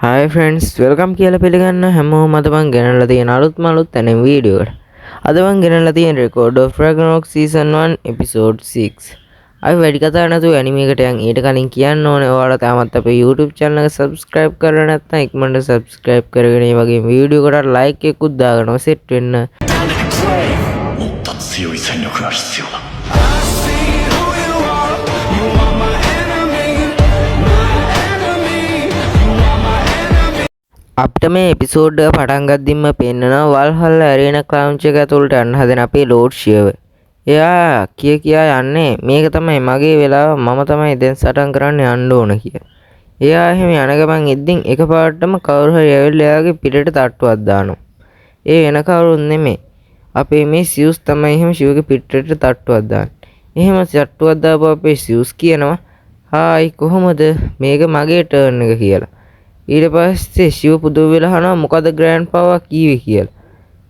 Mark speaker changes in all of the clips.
Speaker 1: Hi friends, welcome කියලා පිළිගන්න හැමෝම අද මම ගෙනල්ලා තියෙන අලුත්ම තැන වීඩියෝ එකට. අද මම ගෙනල්ලා තියෙන Record of Ragnarok Season 1 Episode 6. අපි වැඩි කතා නැතුව ඇනිමේ එකට යන් ඊට කලින් කියන්න ඕනේ ඔයාලා තාමත් අපේ YouTube channel එක subscribe කරලා නැත්නම් ඉක්මනට subscribe කරගෙන මේ වගේ වීඩියෝ එකට like එකකුත් දාගන්න set වෙන්න.
Speaker 2: もっと強い戦力が必要だ。
Speaker 1: අපිට මේ එපිසෝඩ් එක පටන් ගද්දිම පෙන්නනවා වල්හල්ලා ඇරීනා ක්ලවුන්ච් එක ඇතුළට යන්න හදන අපේ ලෝඩ් ෂියර්. එයා කියා යන්නේ මේක තමයි මගේ වෙලාව මම තමයි දැන් සටන් කරන්න යන්න ඕන කියලා. එයා එහෙම යන ගමන් ඉද්දින් එකපාරටම කවුරු හරි ඇවිල්ලා එයාගේ පිටට තට්ටුවක් දානවා. ඒ වෙන කවුරුත් නෙමෙයි. අපේ මේ සියුස් තමයි එහෙම ෂියර්ගේ පිටට තට්ටුවක් දාන්නේ. එහෙම තට්ටුවක් දාපුවා අපේ සියුස් කියනවා "හායි කොහොමද මේක මගේ ටර්න් එක" කියලා. ඊට පස්සේ ශිව පුදුම වෙලා අහනවා මොකද ග්‍රෑන්ඩ් පවර් කීවේ කියලා.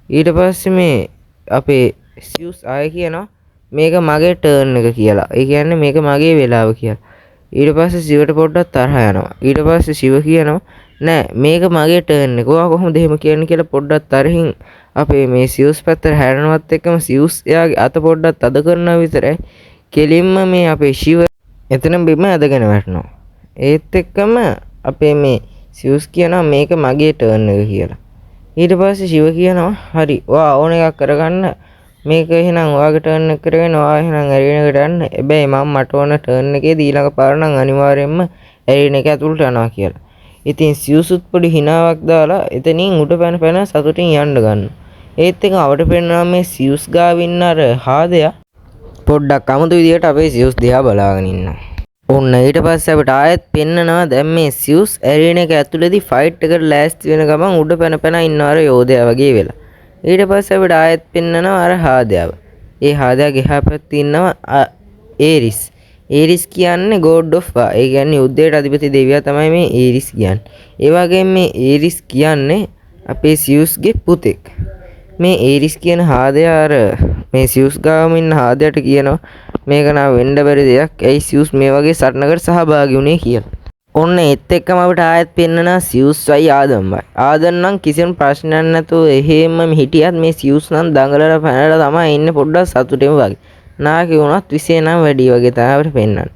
Speaker 1: ඊට පස්සේ මේ අපේ සියුස් ආයෙ කියනවා මේක මගේ ටර්න් එක කියලා. ඒ කියන්නේ මේක මගේ වෙලාව කියලා. ඊට පස්සේ ශිවට පොඩ්ඩක් තරහ යනවා. ඊට පස්සේ ශිව කියනවා නෑ මේක මගේ ටර්න් එක. ඔයා කොහොමද එහෙම කියන්නේ කියලා පොඩ්ඩක් තරහින් අපේ මේ සියුස් පැත්තට හැරෙනවත් එක්කම සියුස් එයාගේ අත පොඩ්ඩක් තද කරනවා විතරයි. කෙලින්ම මේ අපේ ශිව එතන බිම ඇදගෙන වැටෙනවා. ඒත් එක්කම අපේ මේ සියුස් කියනවා මේක මගේ ටර්න් එක කියලා. ඊට පස්සේ ශිව කියනවා හරි ඔයා ඕන එකක් කරගන්න මේක එහෙනම් ඔයාගේ ටර්න් එක කරගෙන ඔයා එහෙනම් ඇරීනකට යන්න. හැබැයි මම මට ඕන ටර්න් එකේදී ඊළඟ පාර නම් අනිවාර්යයෙන්ම ඇරීන එක ඇතුළට යනවා කියලා. ඉතින් සියුසුත් පොඩි හිනාවක් දාලා එතනින් උඩ පැන පැන සතුටින් යන්න ගන්නවා. ඒත් එක අපිට පේනවා මේ සියුස් ගාව ඉන්න අර හාදයා පොඩ්ඩක් අමුතු විදියට අපේ සියුස් දිහා බලාගෙන ඉන්නවා. ඔන්න ඊට පස්සේ අපිට ආයෙත් පෙන්නනවා දැන් මේ සියුස් ඇරීන එක ඇතුළේදී ෆයිට් එකට ලෑස්ති වෙන ගමන් උඩ පැන පැන ඉන්නවා අර යෝධයා වගේ වෙලා. ඊට පස්සේ අපිට ආයෙත් පෙන්නනවා අර හාදයාව. ඒ හාදයාගේ එහා පැත්තේ ඉන්නවා ඒරිස්. ඒරිස් කියන්නේ God of War. ඒ කියන්නේ යුද්ධයට අධිපති දෙවියා තමයි මේ ඒරිස් කියන්නේ. ඒ වගේම මේ ඒරිස් කියන්නේ අපේ සියුස්ගේ පුතෙක්. මේ ඒරිස් කියන හාදයා අර මේ සියුස් ගාවම ඉන්න හාදයට කියනවා මේක නා වෙන්න බැරි දෙයක්. ඇයි සියුස් මේ වගේ සටනකට සහභාගී වුණේ කියලා. ඔන්න ඒත් එක්කම අපිට ආයෙත් පෙන්නනවා සියුස්වයි ආදම්වයි. ආදම් නම් කිසිම ප්‍රශ්නයක් නැතුව එහෙමම හිටියත් මේ සියුස් නම් දඟලලා පැනලා තමයි ඉන්නේ පොඩ්ඩක් සතුටෙම වගේ. නාකි වුණත් විශේෂ නම් වැඩි වගේ තමයි අපිට පෙන්නන්නේ.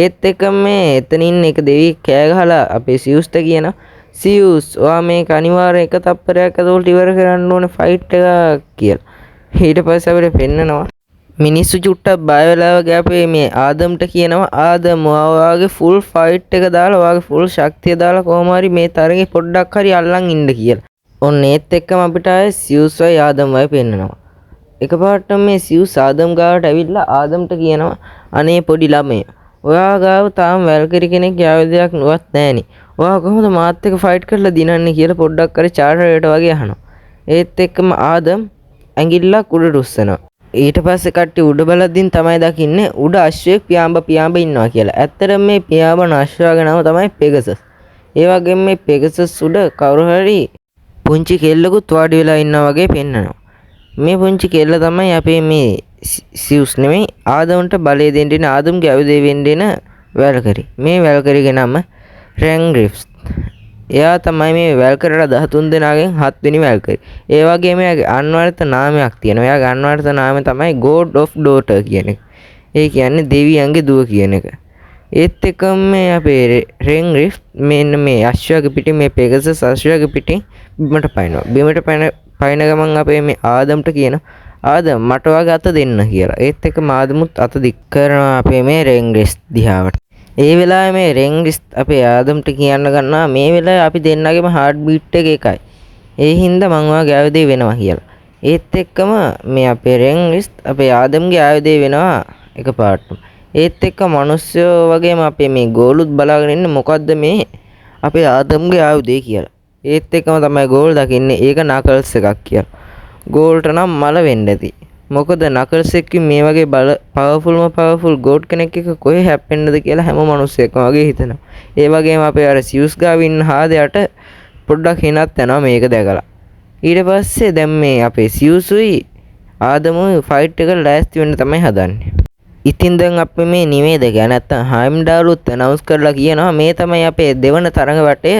Speaker 1: ඒත් එක්කම මේ එතන ඉන්න එක දෙවියෙක් කෑ ගහලා අපේ සියුස්ට කියනවා සියුස් ඔයා මේක අනිවාර්යෙන් එක තප්පරයක් ඇතුළත ඉවර කරන්න ඕනේ ෆයිට් එක කියලා. ඊට පස්සේ අපිට පෙන්නනවා මිනිස්සු චුට්ටක් බය වෙලා වගේ අපේ මේ ආදම්ට කියනවා ආදම් ඔයාගේ ෆුල් ෆයිට් එක දාලා ඔයාගේ ෆුල් ශක්තිය දාලා කොහොම හරි මේ තරගේ පොඩ්ඩක් හරි අල්ලන් ඉන්න කියලා. ඔන්න ඒත් එක්කම අපිට ආයේ සියුස්වයි ආදම්වයි පෙන්නනවා. එකපාරට මේ සියුස් ආදම් ගාවට ඇවිල්ලා ආදම්ට කියනවා අනේ පොඩි ළමයා ඔයා ගාව තාම වැල්කරි කෙනෙක් ආයුධයක් නුවත් නැහෙනි. ඔයා කොහොමද මාත් එක්ක ෆයිට් කරලා දිනන්නේ කියලා පොඩ්ඩක් කර චාටරේට වගේ අහනවා. ඒත් එක්කම ආදම් ඇඟිල්ලක් උඩට උස්සනවා. ඊට පස්සේ කට්ටිය උඩ බලද්දින් තමයි දකින්නේ උඩ අශ්වයෙක් පියාඹ ඉන්නවා කියලා. ඇත්තටම මේ පියාඹන අශ්වයාගේ නම තමයි පෙගසස්. ඒ වගේම මේ පෙගසස් උඩ කවුරු හරි පුංචි කෙල්ලකුත් වාඩි වෙලා ඉන්නා වගේ පෙන්නනවා. මේ පුංචි කෙල්ල තමයි අපේ මේ සියුස් නෙමෙයි ආදම්ට බලය දෙන්න ඉන්න ආදම්ගේ ආයුධය වෙන්න ඉන වැල්කරි. මේ වැල්කරිගේ නම රැන්ග්‍රිෆ්ස්. එයා තමයි මේ වැල්කරලා 13 දෙනාගෙන් 7 වෙනි වැල්කරි. ඒ වගේම එයාගේ අන්වර්ථ නාමයක් තියෙනවා. එයාගේ අන්වර්ථ නාමය තමයි God of Daughter කියන එක. ඒ කියන්නේ දෙවියන්ගේ දුව කියන එක. ඒත් එක්කම මේ අපේ රෙන්ග්‍රිෆ් මෙන්න මේ අශ්වයාගේ පිටින් මේ පෙගසස් අශ්වයාගේ පිටින් බිමට පයින්නවා. බිමට පයින් ගමන් අපේ මේ ආදම්ට කියනවා ආදම් මට වගේ අත දෙන්න කියලා. ඒත් එක්කම ආදමුත් අත දික් කරනවා අපේ මේ රෙන්ග්‍රිෆ් දිහාවට. ඒ වෙලාවේ මේ රෙන්ග්‍රිස් අපේ ආදම්ට කියන්න ගන්නවා මේ වෙලාවේ අපි දෙන්නගේම හાર્ට් බීට් එක එකයි. ඒ හින්දා මං ඔයාගේ ආයුධය වෙනවා කියලා. ඒත් එක්කම මේ අපේ රෙන්ග්‍රිස් අපේ ආදම්ගේ ආයුධය වෙනවා එකපාරටම. ඒත් එක්ක මිනිස්සු වගේම අපේ මේ ගෝලුත් බලාගෙන ඉන්නේ මොකද්ද මේ අපේ ආදම්ගේ ආයුධය කියලා. ඒත් එක්කම තමයි ගෝල් දකින්නේ ඒක නකල්ස් එකක් කියලා. ගෝල්ට නම් මල වෙන්න ඇති. මොකද නකල්ස් එක්ක මේ වගේ පවර්ෆුල් ගෝඩ් කෙනෙක් එක කොහේ හැප්පෙන්නද කියලා හැම මිනිස්සෙක්ම වගේ හිතනවා. ඒ වගේම අපේ අර සියුස් ගාව ඉන්න හාදයට පොඩ්ඩක් හිනත් යනවා මේක දැකලා. ඊට පස්සේ දැන් මේ අපේ සියුසුයි ආදමුයි ෆයිට් එකට ලෑස්ති වෙන්න තමයි හදන්නේ. ඉතින් දැන් අපි මේ නිවේදකයා නැත්තම් හයිම්ඩාලුත් අනවුන්ස් කරලා කියනවා මේ තමයි අපේ දෙවන තරඟ වටය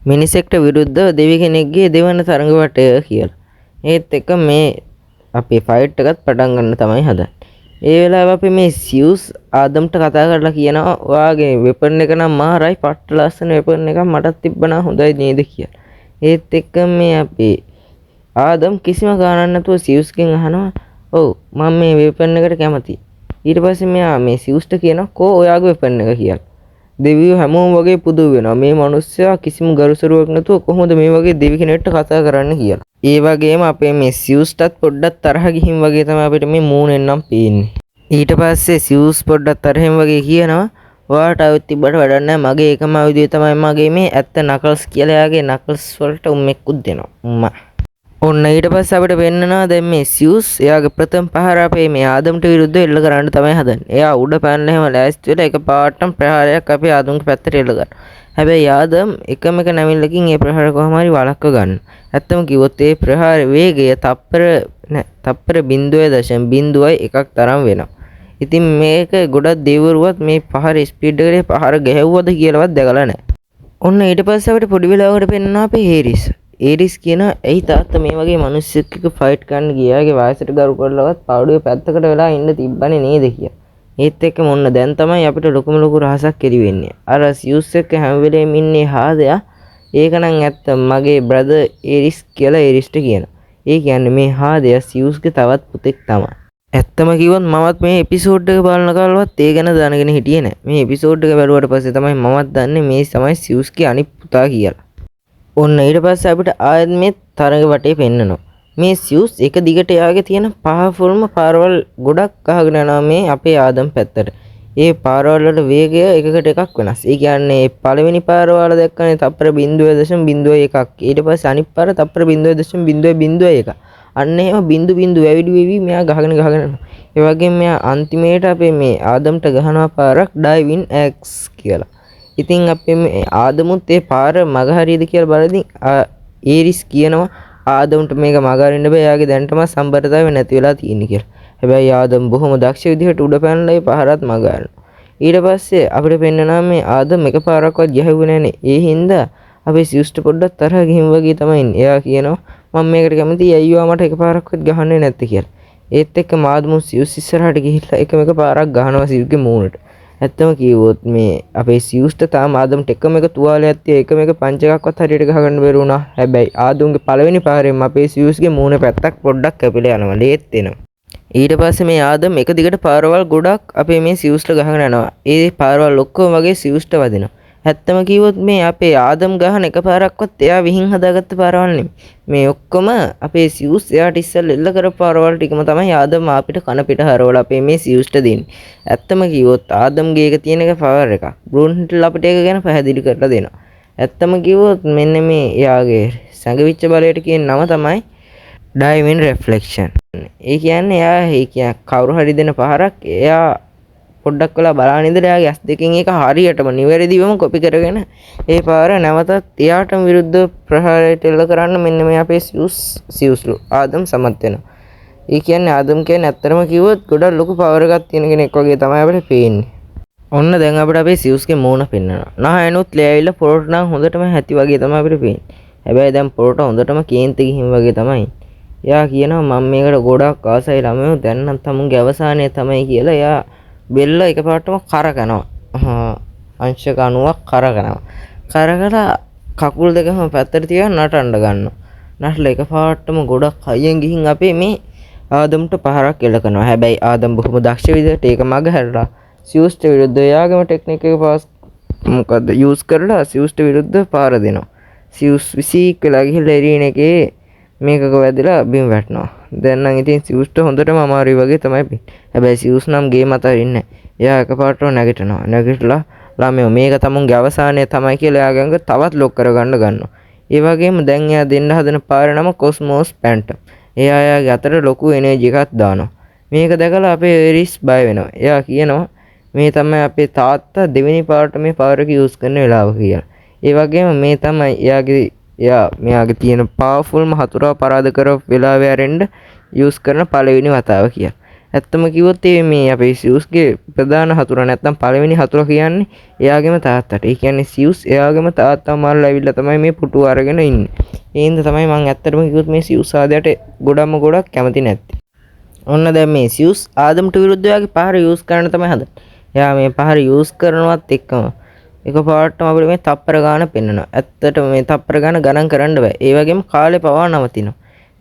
Speaker 1: මිනිසෙක්ට විරුද්ධව දෙවි කෙනෙක්ගේ දෙවන තරඟ වටය කියලා. ඒත් එක මේ අපේ ෆයිට් එකත් පටන් ගන්න තමයි හදන්නේ. ඒ වෙලාවේ අපි මේ සියුස් ආදම්ට කතා කරලා කියනවා ඔයාගේ වෙපන් එක නම් මාරයි පට්ට ලස්සන වෙපන් එකක් මටත් තිබ්බනා හොඳයි නේද කියලා. ඒත් එක්ක මේ අපේ ආදම් කිසිම ගානක් නැතුව සියුස්ගෙන් අහනවා ඔව් මම මේ වෙපන් එකට කැමතියි. ඊට පස්සේ මෙයා මේ සියුස්ට කියනවා කෝ ඔයාගේ වෙපන් එක කියලා. දෙවියෝ හැමෝම වගේ පුදු වෙනවා. මේ මිනිස්සයා කිසිම ගරුසරුවක් නැතුව කොහොමද මේ වගේ දෙවි කෙනෙක්ට කතා කරන්න කියලා. ඒ වගේම අපේ මේ සියුස්ටත් පොඩ්ඩක් තරහ ගිහින් වගේ තමයි අපිට මේ මූණෙන් නම් පේන්නේ. ඊට පස්සේ සියුස් පොඩ්ඩක් තරහෙන් වගේ කියනවා ඔයාට આવුත් තිබ්බට වැඩක් නැහැ. මගේ එකම ආයුධය තමයි මගේ මේ ඇත්ත නකල්ස් කියලා. එයාගේ නකල්ස් වලට උම්මෙක්කුත් දෙනවා. ඔන්න ඊට පස්සේ අපිට පෙන්නනවා දැන් මේ සියුස් එයාගේ ප්‍රථම පහර අපේ මේ ආදම්ට විරුද්ධව එල්ල කරන්න තමයි හදන්නේ. එයා උඩ පැනලා එහෙම ලෑස්ති වෙලා එකපාරටම ප්‍රහාරයක් අපේ ආදම්ගේ පැත්තට එල්ල කරනවා. හැබැයි ආදම් එකම එක නැමිල්ලකින් ඒ ප්‍රහාර කොහොම හරි වළක්ව ගන්න. ඇත්තම කිව්වොත් ඒ ප්‍රහාර වේගය තප්පර 0.01ක් තරම් වෙනවා. ඉතින් මේක ගොඩක් දෙවිවරුවත් මේ පහර ස්පීඩ් එකේ පහර ගැහුවද කියලාවත් දැකලා නැහැ. ඔන්න ඊට පස්සේ අපිට පොඩි වෙලාවකට පෙන්නනවා අපේ හේරිස්. ඒරිස් කියන ඇයි තාත්තා මේ වගේ මිනිස්සෙක් එක්ක ෆයිට් කරන්න ගියාගේ වයසට ගරු කරලවත් පාඩුවේ පැත්තකට වෙලා ඉන්න තිබ්බනේ නේද කියලා. ඒත් එක්ක මොන්න දැන් තමයි අපිට ලොකුම ලොකු රහසක් එළි වෙන්නේ. අර සියුස් එක්ක හැම වෙලේම ඉන්නේ හාදයා. ඒක නම් ඇත්ත මගේ බ්‍රදර් ඒරිස් කියලා ඒරිස්ට කියනවා. ඒ කියන්නේ මේ හාදයා සියුස්ගේ තවත් පුතෙක් තමයි. ඇත්තම කිව්වොත් මමත් මේ එපිසෝඩ් එක බලන කාලවත් ඒ ගැන දැනගෙන හිටියේ නෑ. මේ එපිසෝඩ් එක බැලුවට පස්සේ තමයි මමත් දන්නේ මේ තමයි සියුස්ගේ අනිත් පුතා කියලා. ඔන්න ඊට පස්සේ අපිට ආයෙත් මේ තරඟ වටේ පෙන්නනවා. මේ සියුස් එක දිගට යාගේ තියෙන පහෆුල්ම පාරවල් ගොඩක් අහගෙන යනවා මේ අපේ ආදම් පැත්තට. ඒ පාරවල් වල වේගය එකකට එකක් වෙනස්. ඒ කියන්නේ පළවෙනි පාරවල දැක්කනේ තප්පර 0.01. ඊට පස්සේ අනිත් පාර තප්පර 0.001. අන්න එහෙම බින්දු වැවිලි වෙවි මෙයා ගහගෙන යනවා. ඒ වගේම මෙයා අන්තිමේට අපේ මේ ආදම්ට ගහනවා පාරක් ඩයිවින් එක්ස් කියලා. ඉතින් අපේ මේ ආදමුත් ඒ පාර මග හරියද කියලා බලද්දී ඒරිස් කියනවා ආදම්ට මේක මග හරින්න බෑ. එයාගේ දැනටම සම්බරතාවය නැති වෙලා තියෙන්නේ කියලා. හැබැයි ආදම් බොහොම දක්ෂ විදිහට උඩ පැනලා ඒ පහරත් මග හරිනවා. ඊට පස්සේ අපිට පෙන්නනවා මේ ආදම් එක පාරක්වත් ගැහුවේ නැනේ. ඒ හින්දා අපේ සියුස්ට පොඩ්ඩක් තරහ ගිහින් වගේ තමයි ඉන්නේ. එයා කියනවා මම මේකට කැමතියි අයියෝ මට එක පාරක්වත් ගහන්නේ නැත්තේ කියලා. ඒත් එක්ක මාදමුත් සියුස් ඉස්සරහට ගිහිල්ලා එක පාරක් ගහනවා සියුස්ගේ මූණට. ඇත්තම කිව්වොත් මේ අපේ සියුස්ට තාම ආදම්ට එකම එක තුවාලයක් තිය එකම එක පංච එකක්වත් හරියට ගහගන්න බැරි වුණා. හැබැයි ආදම්ගේ පළවෙනි පාරෙන් අපේ සියුස්ගේ මූණ පැත්තක් පොඩ්ඩක් කැපිලා යනවා. ලේත් එනවා. ඊට පස්සේ මේ ආදම් එක දිගට පාරවල් ගොඩක් අපේ මේ සියුස්ට ගහගෙන යනවා. ඒ පාරවල් ඔක්කොම වගේ සියුස්ට වදිනවා. ඇත්තම කිව්වොත් මේ අපේ ආදම් ගහන එක පාරක්වත් එයා විහිං හදාගත්ත පාරවල් නෙමෙයි. මේ ඔක්කොම අපේ සියුස් එයාට ඉස්සෙල්ලා එල්ල කරපු පාරවල් ටිකම තමයි ආදම් අපිට කන පිට හරවල අපේ මේ සියුස්ට දෙන්නේ. ඇත්තම කිව්වොත් ආදම්ගේ එක තියෙන එක පවර් එකක්. බ්‍රූන්හිල් අපිට ඒක ගැන පැහැදිලි කරලා දෙනවා. ඇත්තම කිව්වොත් මෙන්න මේ එයාගේ සංගවිච්ච බලයට කියන නම තමයි ඩයිවින් රිෆ්ලෙක්ෂන්. ඒ කියන්නේ එයා කවුරු හරි දෙන පහරක් එයා පොඩ්ඩක් වෙලා බලන ඉඳලා එයාගේ ඇස් දෙකෙන් ඒක හරියටම නිවැරදිවම කොපි කරගෙන ඒ පාර නැවතත් එයාටම විරුද්ධ ප්‍රහාරයට එල්ල කරන්න මෙන්න මේ අපේ සියුස්ලු ආදම් සමත් වෙනවා. ඒ කියන්නේ ආදම් කියන්නේ ඇත්තටම කිව්වොත් ගොඩක් ලොකු පවර් එකක් තියෙන කෙනෙක් වගේ තමයි අපිට පේන්නේ. ඔන්න දැන් අපිට අපේ සියුස්ගේ මූණ පෙන්වනවා. නහයනුත් ලෑවිලා පොරොට නම් හොඳටම හැටි වගේ තමයි අපිට පේන්නේ. හැබැයි දැන් පොරොට හොඳටම කේන්ති ගිහින් වගේ තමයි. එයා කියනවා මම මේකට ගොඩක් ආසයි ළමයෝ දැන් නම් තමුන්ගේ අවසානය තමයි කියලා එයා බෙල්ල එකපාරටම කරකනවා. අංශක 90ක් කරකනවා. කරකලා කකුල් දෙකම පැත්තට තියලා නටන්න ගන්නවා. නටලා එකපාරටම ගොඩක් හයියෙන් ගිහින් අපේ මේ ආදම්ට පහරක් එල්ල කරනවා. හැබැයි ආදම් බොහොම දක්ෂ විදිහට ඒක මග හැරලා සියුස්ට විරුද්ධව එයාගේම ටෙක්නික් එක යූස් කරලා සියුස්ට විරුද්ධව පාර දෙනවා. සියුස් විසික් වෙලා ගිහිල්ලා එරින එකේ මේකක වැදලා බිම් වැටෙනවා. දැන් නම් ඉතින් සියුස්ට හොඳටම අමාරුයි වගේ තමයි පේන්නේ. හැබැයි සියුස් නම් ගේම අතරින්නේ නැහැ. එයා එකපාරටම නැගිටිනවා. නැගිටලා ළමයෝ මේක තමුන්ගේ අවසානය තමයි කියලා එයාගඟ තවත් ලොක් කරගන්න ගන්නවා. ඒ වගේම දැන් එයා දෙන්න හදන පාර නම කොස්මෝස් පැන්ටම්. එයා එයාගේ අතට ලොකු එනර්ජි එකක් දානවා. මේක දැකලා අපේ එරිස් බය වෙනවා. එයා කියනවා මේ තමයි අපේ තාත්තා දෙවෙනි පාරට මේ පවර් එක යූස් කරන වෙලාව කියලා. ඒ වගේම මේ තමයි මෙයාගේ තියෙන පවර්ෆුල්ම හතුරා පරාද කරව වෙලාවේ ඇරෙන්න යූස් කරන පළවෙනි වතාව කියලා. ඇත්තම කිව්වොත් මේ අපේ සියුස්ගේ ප්‍රධාන හතුර නැත්තම් පළවෙනි හතුර කියන්නේ එයාගේම තාත්තට. ඒ කියන්නේ සියුස් එයාගේම තාත්තා මාරලා ඇවිල්ලා තමයි මේ පුටුව අරගෙන ඉන්නේ. ඒ හින්දා තමයි මම ඇත්තටම කිව්වොත් මේ සියුස් ආදයට ගොඩක් කැමති නැත්තේ. ඔන්න දැන් මේ සියුස් ආදම්ට විරුද්ධව යාගේ පහර යූස් කරන්න තමයි හදන්නේ. එයා මේ පහර යූස් කරනවත් එක්කම එකපාරටම අපිට මේ තප්පර ගාන පෙන්වනවා. ඇත්තටම මේ තප්පර ගාන ගණන් කරන්න බෑ. ඒ වගේම කාලේ පවා නවතිනවා.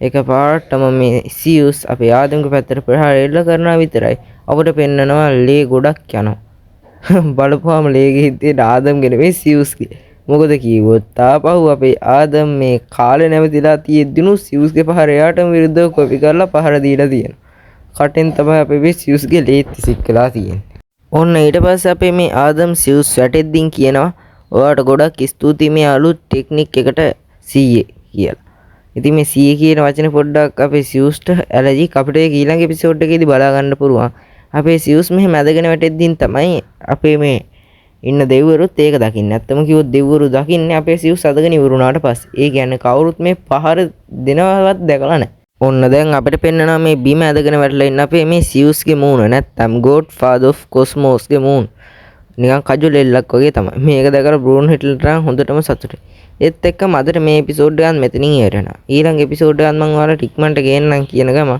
Speaker 1: එකපාරටම මේ සියුස් අපේ ආදම්ගේ පැත්තට ප්‍රහාර එල්ල කරනවා විතරයි. අපිට පෙන්වනවා ලේ ගොඩක් යනවා. බලපුවාම ලේගේ හිතේ ආදම්ගේ නෙවෙයි සියුස්ගේ. මොකද කිව්වොත් තාපහුව අපේ ආදම් මේ කාලේ නැවතිලා තියෙද්දිනු සියුස්ගේ පහර එයාටම විරුද්ධව කොපි කරලා පහර දීලා තියෙනවා. කටෙන් තමයි අපේ මේ සියුස්ගේ ලේත් සික්කලා තියෙන්නේ. ඔන්න ඊට පස්සේ අපේ මේ ආදම් සියුස් වැටෙද්දින් කියනවා ඔයාට ගොඩක් ස්තුතියි මේ අලුත් ටෙක්නික් එකට සීයේ කියලා. ඉතින් මේ සීයේ කියන වචනේ පොඩ්ඩක් අපේ සියුස්ට ඇලර්ජික් අපිට ඊළඟ එපිසෝඩ් එකේදී බලා ගන්න පුළුවන්. අපේ සියුස් මෙහෙම ඇදගෙන වැටෙද්දින් තමයි අපේ මේ ඉන්න දෙවිවරුත් ඒක දකින්නේ. නැත්තම කිව්වොත් දෙවිවරු දකින්නේ අපේ සියුස් අදගෙන ඉවරුණාට පස්සේ. ඒ කියන්නේ කවුරුත් මේ පහර දෙනවවත් දැකලා නැහැ. ඔන්න දැන් අපිට පෙන්වනවා මේ බිම ඇදගෙන වැටලා ඉන්න අපේ මේ සියුස්ගේ මූණ නැත්තම් ගෝඩ් ෆාදර් ඔෆ් කොස්මෝස්ගේ මූණ. නිකන් කජු ලෙල්ලක් වගේ තමයි. මේක දැකලා බ්‍රූන් හිට්ලර්ට හොඳටම සතුටුයි. ඒත් එක්කම අදට මේ එපිසෝඩ් එකත් මෙතනින් ඉවරනවා. ඊළඟ එපිසෝඩ් එකත් මම ඔයාලට ඉක්මනට ගේන්නම් කියන ගම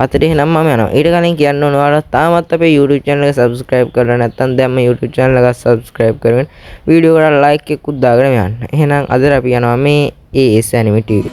Speaker 1: අතට එහෙනම් මම යනවා. ඊට කලින් කියන්න ඕන ඔයාලා තාමත් අපේ YouTube channel එක subscribe කරලා නැත්නම් දැන් මේ YouTube channel එක subscribe කරගෙන වීඩියෝ එකට like එකකුත් දාගෙන යන්න. එහෙනම් අද අපි යනවා මේ AS Anime TV.